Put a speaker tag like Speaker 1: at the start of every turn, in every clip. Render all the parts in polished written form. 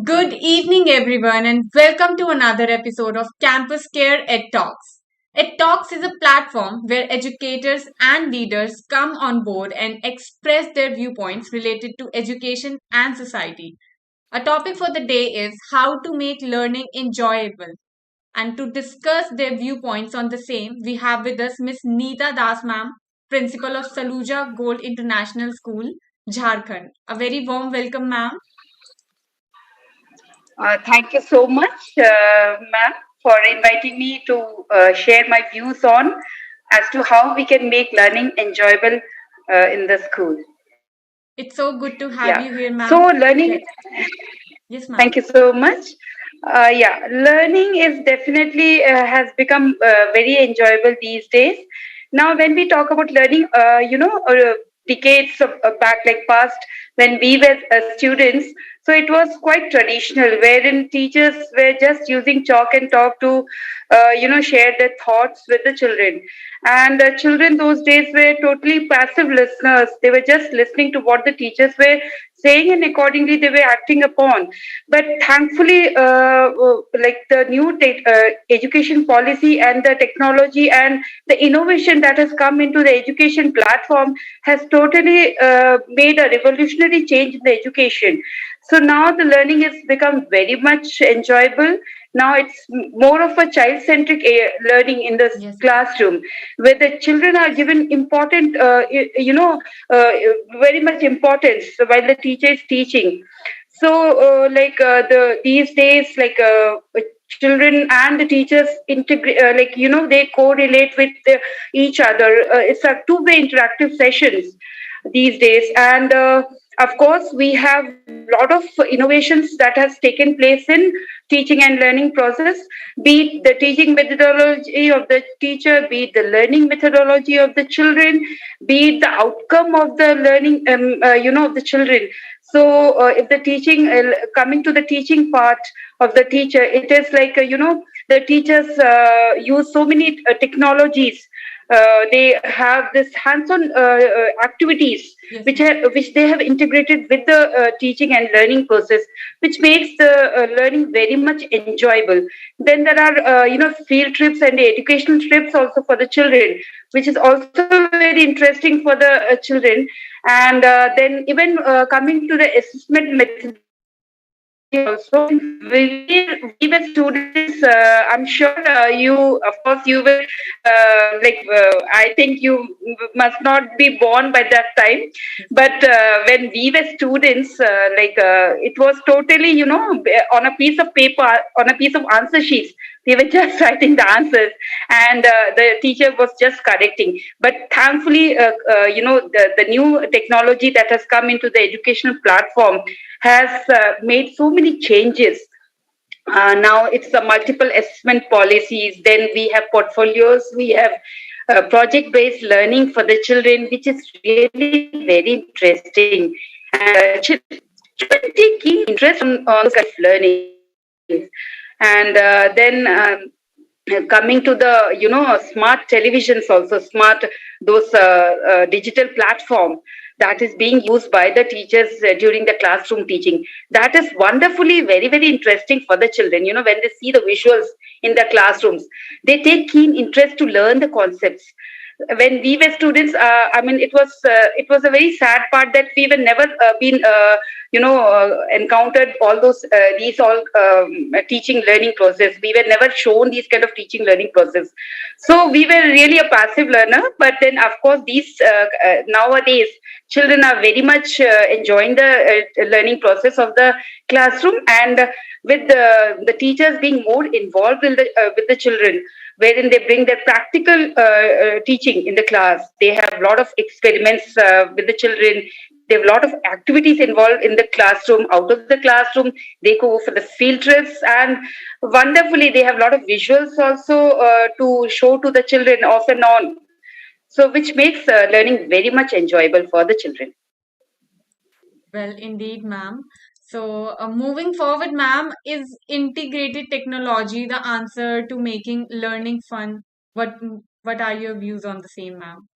Speaker 1: Good evening, everyone, and welcome to another episode of CampusCare EdTalks. EdTalks is a platform where educators and leaders come on board and express their viewpoints related to education and society. Our topic for the day is how to make learning enjoyable. And to discuss their viewpoints on the same, we have with us Miss Neeta Das ma'am, principal of Saluja Gold International School, Jharkhand. A very warm welcome, ma'am.
Speaker 2: Thank you so much, ma'am, for inviting me to share my views on as to how we can make learning enjoyable in the school.
Speaker 1: It's so good to have
Speaker 2: Yeah.
Speaker 1: you here,
Speaker 2: So
Speaker 1: ma'am.
Speaker 2: learning.
Speaker 1: Yes, yes,
Speaker 2: Thank
Speaker 1: ma'am.
Speaker 2: you so much. Yeah, learning is definitely has become very enjoyable these days. Now, when we talk about learning, decades back, like past, when we were students, so it was quite traditional, wherein teachers were just using chalk and talk to, share their thoughts with the children. And the children those days were totally passive listeners. They were just listening to what the teachers were saying, and accordingly they were acting upon. But thankfully, like the new education policy and the technology and the innovation that has come into the education platform has totally made a revolutionary change in the education. So now the learning has become very much enjoyable. Now it's more of a child centric learning in the
Speaker 1: Yes, ma'am.
Speaker 2: classroom, where the children are given important, uh, very much importance while the teacher is teaching. So, the these days, children and the teachers integrate, they correlate with each other. It's a two-way interactive sessions these days, and of course, we have a lot of innovations that has taken place in teaching and learning process. Be it the teaching methodology of the teacher, be it the learning methodology of the children, be it the outcome of the learning, of the children. So, if the teaching, coming to the teaching part of the teacher, it is like, the teachers use so many technologies. They have this hands-on activities
Speaker 1: Yes, ma'am.
Speaker 2: which they have integrated with the teaching and learning process, which makes the learning very much enjoyable. Then there are field trips and educational trips also for the children, which is also very interesting for the children. And then even coming to the assessment methodology also, we were students. I'm sure you, of course, you will. I think you must not be born by that time, but when we were students, it was totally, on a piece of paper, on a piece of answer sheets. We were just writing the answers, and the teacher was just correcting. But thankfully, the new technology that has come into the educational platform has made so many changes. Now it's the multiple assessment policies. Then we have portfolios. We have project-based learning for the children, which is really very interesting. And children take keen interest on this kind of learning. And then coming to the smart televisions, also smart, those digital platform that is being used by the teachers during the classroom teaching, that is wonderfully very interesting for the children. When they see the visuals in the classrooms, they take keen interest to learn the concepts. When we were students, it was a very sad part that we were never been encountered all those these all teaching learning process. We were never shown these kind of teaching learning process, so we were really a passive learner. But then, of course, these nowadays children are very much enjoying the learning process of the classroom, and with the teachers being more involved with the children, wherein they bring their practical teaching in the class. They have a lot of experiments with the children. They have a lot of activities involved in the classroom. Out of the classroom, they go for the field trips, and wonderfully, they have a lot of visuals also to show to the children off and on. So, which makes learning very much enjoyable for the children.
Speaker 1: Well, indeed, ma'am. So, moving forward, ma'am, is integrated technology the answer to making learning fun? What are your views on the same, ma'am?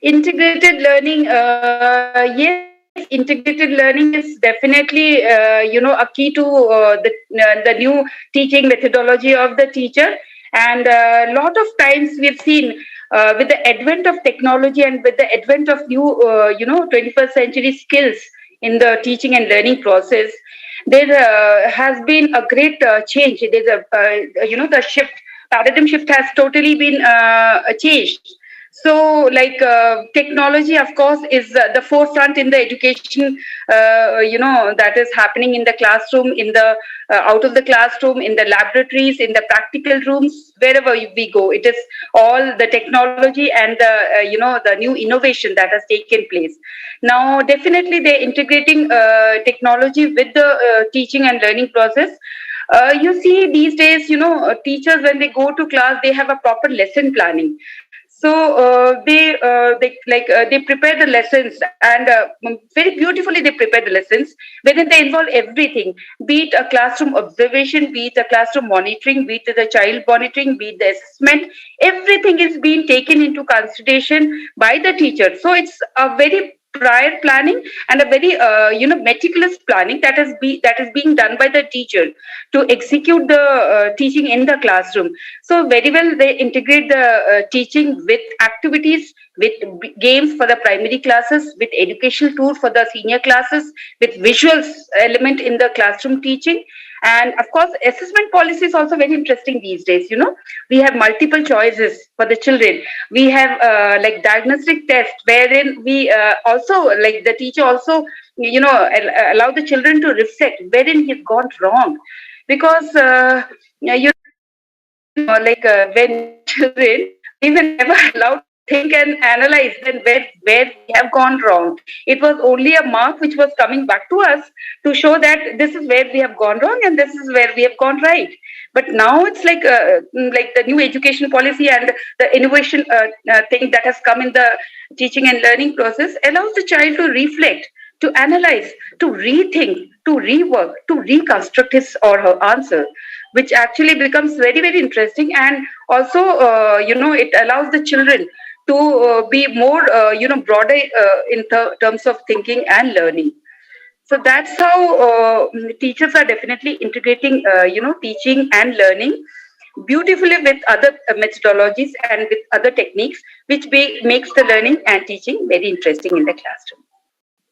Speaker 2: Integrated learning, yes, integrated learning is definitely, a key to the new teaching methodology of the teacher. And a lot of times we've seen with the advent of technology and with the advent of new, 21st century skills in the teaching and learning process, there has been a great change. There's the paradigm shift has totally been changed. So, like technology, of course, is the forefront in the education, that is happening in the classroom, in the out of the classroom, in the laboratories, in the practical rooms, wherever we go. It is all the technology and the new innovation that has taken place. Now, definitely, they're integrating technology with the teaching and learning process. You see these days, teachers, when they go to class, they have a proper lesson planning. So they prepare the lessons, and very beautifully they prepare the lessons, wherein they involve everything, be it a classroom observation, be it a classroom monitoring, be it the child monitoring, be it the assessment. Everything is being taken into consideration by the teacher. So it's a very prior planning and a very meticulous planning that is being done by the teacher to execute the teaching in the classroom. So very well they integrate the teaching with activities, with games for the primary classes, with educational tool for the senior classes, with visuals element in the classroom teaching. And of course, assessment policy is also very interesting these days. We have multiple choices for the children. We have like diagnostic test, wherein we also, like the teacher also, allow the children to reflect wherein he's gone wrong, because when children, we were never allowed to think and analyze then where we have gone wrong. It was only a mark which was coming back to us to show that this is where we have gone wrong and this is where we have gone right. But now it's like the new education policy and the innovation thing that has come in the teaching and learning process allows the child to reflect, to analyze, to rethink, to rework, to reconstruct his or her answer, which actually becomes very, very interesting. And also, it allows the children to be more, broader in terms of thinking and learning. So that's how teachers are definitely integrating, teaching and learning beautifully with other methodologies and with other techniques, which makes the learning and teaching very interesting in the classroom.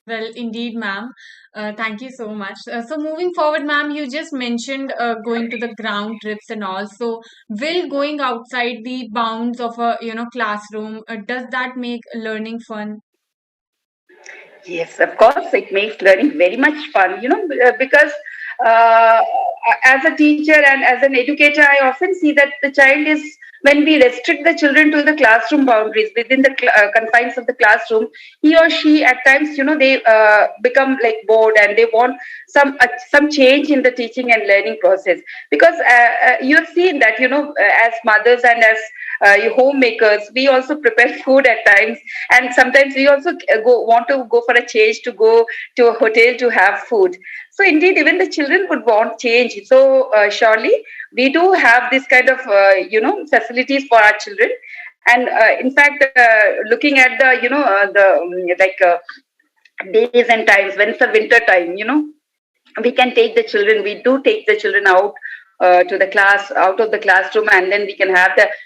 Speaker 1: Well, indeed, ma'am. Thank you so much. So, moving forward, ma'am, you just mentioned going to the ground trips and all. So, will going outside the bounds of a classroom, does that make learning fun?
Speaker 2: Yes, of course, it makes learning very much fun, because uh, as a teacher and as an educator, I often see that the child is, when we restrict the children to the classroom boundaries within the confines of the classroom, he or she at times, they become like bored and they want some change in the teaching and learning process. Because you've seen that, as mothers and as homemakers, we also prepare food at times, and sometimes we also want to go for a change, to go to a hotel to have food. So indeed, even the children would want change. So surely we do have this kind of facilities for our children. And in fact, looking at the days and times when it's a winter time, we can take the children, we do take the children out to the class, out of the classroom, and then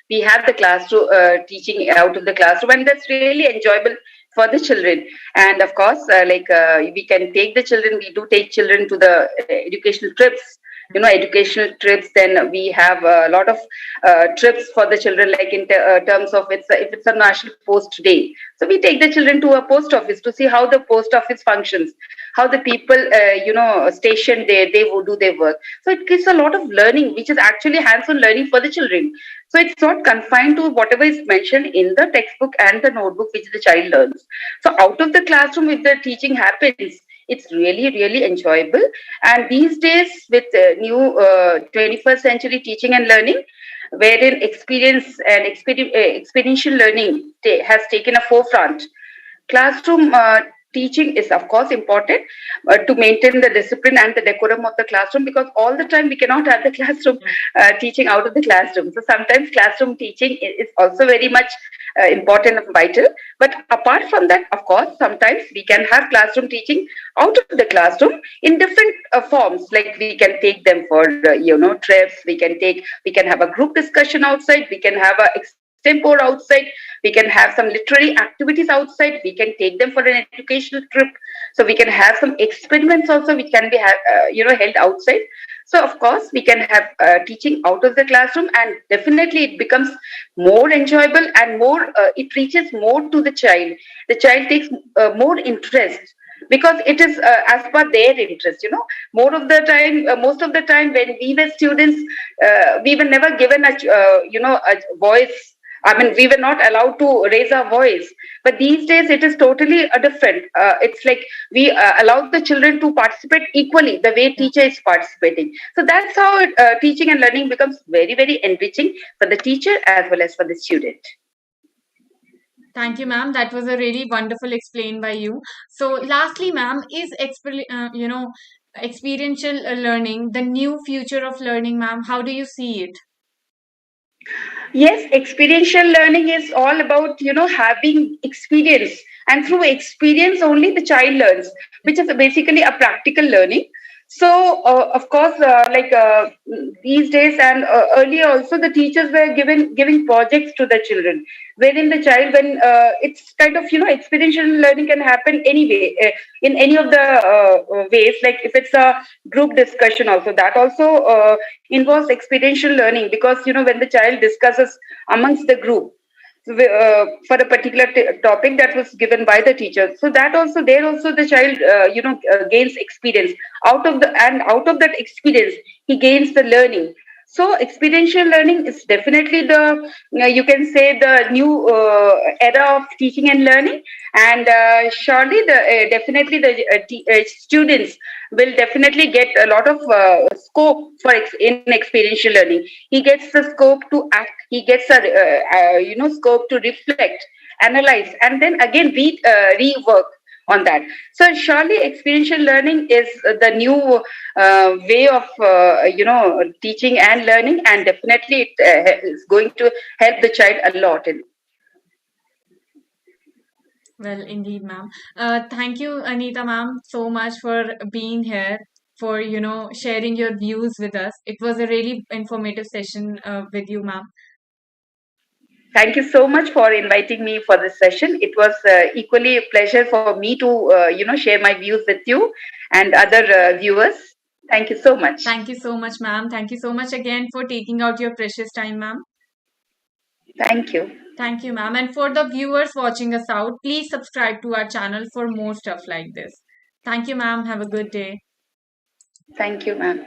Speaker 2: we have the classroom teaching out of the classroom, and that's really enjoyable for the children. And of course, we can take the children, we do take children to the educational trips, educational trips. Then we have a lot of trips for the children, like in terms of, if it's a national post day, so we take the children to a post office to see how the post office functions, how the people stationed there, they will do their work. So it gives a lot of learning, which is actually hands-on learning for the children. So it's not confined to whatever is mentioned in the textbook and the notebook which the child learns. So out of the classroom, if the teaching happens, it's really, really enjoyable. And these days, with new 21st century teaching and learning, wherein experience and experiential learning has taken a forefront, classroom teaching is of course important to maintain the discipline and the decorum of the classroom, because all the time we cannot have the classroom teaching out of the classroom. So sometimes classroom teaching is also very much important and vital. But apart from that, of course, sometimes we can have classroom teaching out of the classroom in different forms. Like we can take them for trips. We can have a group discussion outside. We can have a extempore outside. We can have some literary activities outside. We can take them for an educational trip. So we can have some experiments also which can be held outside. So of course we can have teaching out of the classroom, and definitely it becomes more enjoyable and more it reaches more to the child. The child takes more interest, because it is as per their interest. Most of the time when we were students, we were never given a voice. I mean, we were not allowed to raise our voice. But these days, it is totally different. It's like we allow the children to participate equally the way teacher is participating. So that's how teaching and learning becomes very, very enriching for the teacher as well as for the student.
Speaker 1: Thank you, ma'am. That was a really wonderful explain by you. So, lastly, ma'am, is experiential learning the new future of learning, ma'am? How do you see it?
Speaker 2: Yes, experiential learning is all about, having experience. And through experience, only the child learns, which is basically a practical learning. So, of course, these days and earlier also, the teachers were giving projects to the children, wherein the child, when it's kind of, experiential learning can happen anyway, in any of the ways. Like if it's a group discussion, also that also involves experiential learning, because when the child discusses amongst the group for a particular topic that was given by the teacher, so that also there also the child gains experience. Out of that experience he gains the learning. So experiential learning is definitely the you can say the new era of teaching and learning. And surely the definitely the students will definitely get a lot of scope for in experiential learning. He gets the scope to act. He gets a scope to reflect, analyze, and then again rework on that. So surely experiential learning is the new way of teaching and learning, and definitely it is going to help the child a lot in.
Speaker 1: Well, indeed, ma'am. Thank you, Anita, ma'am, so much for being here, for sharing your views with us. It was a really informative session with you, ma'am.
Speaker 2: Thank you so much for inviting me for this session. It was equally a pleasure for me to share my views with you and other viewers. Thank you so much.
Speaker 1: Thank you so much, ma'am. Thank you so much again for taking out your precious time, ma'am.
Speaker 2: Thank you.
Speaker 1: Thank you, ma'am. And for the viewers watching us out, please subscribe to our channel for more stuff like this. Thank you, ma'am. Have a good day.
Speaker 2: Thank you, ma'am.